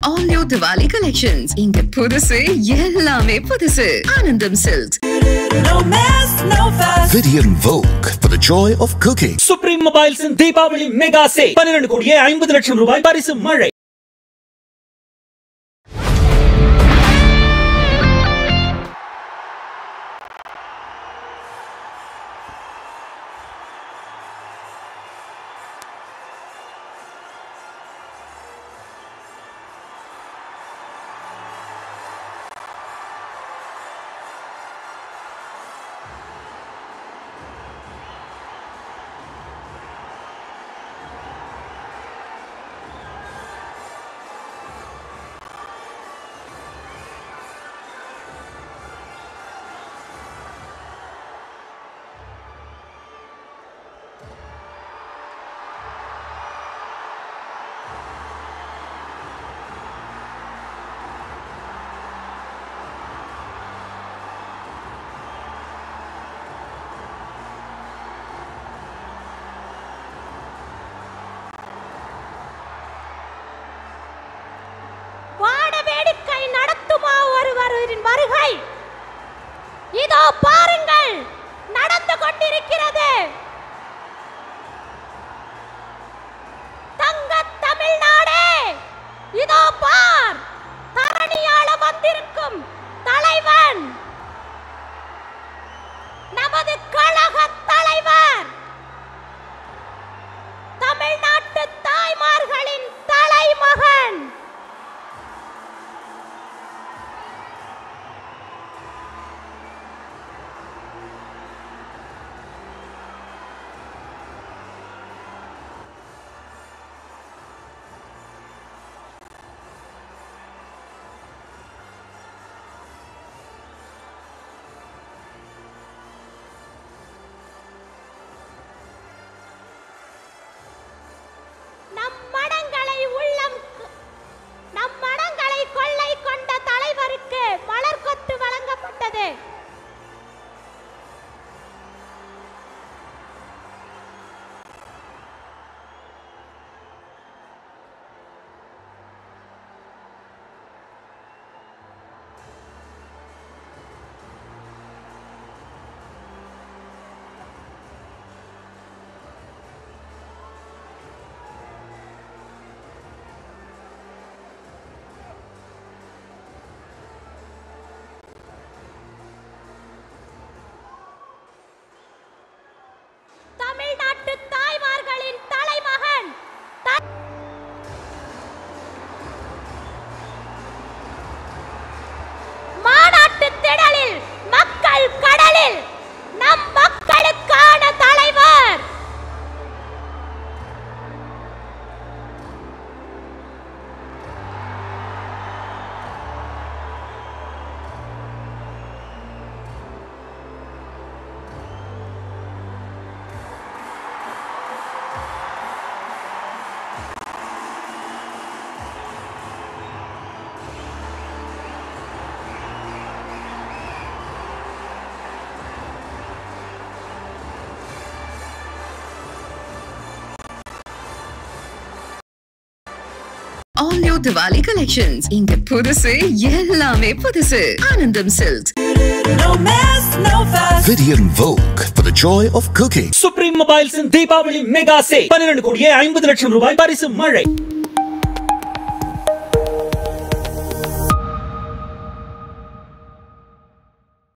All new Diwali collections. இங்க புதுசு எல்லாமே புதுசு. Anandam Silks. No mess, no fuss. Vidian Vogue for the joy of cooking. Supreme Mobiles in Deepavali Mega Sale. 12 கோடியே 50 லட்சம் ரூபாய் பரிசு மழை. வருகை இதோ பாருங்கள் நடந்து கொண்டிருக்கிறது. தங்க தமிழ்நாடு இதோ பார், தரணியாள வந்திருக்கும் தலைவன் நமது கழக தலைவர், தமிழ்நாட்டு தாய்மார்களின் தலைமகன். நம் மனங்களை கொள்ளை கொண்ட தலைவருக்கு மலர் கொத்து வழங்கப்பட்டது. தமிழ்நாட்டு தாய்மார்களின் தலைமகன் மாநாட்டு திடலில் மக்கள் கடலில் நம் மக்களுக்கான தலைவர். All new Diwali collections. இங்க புதுசு எல்லாமே புதுசு. Anandam Silks. No mess, no fuss. Vidian Vogue for the joy of cooking. Supreme Mobiles in Deepavali Mega Sale. 12 கோடியே 50 லட்சம் ரூபாய் பரிசு மழை.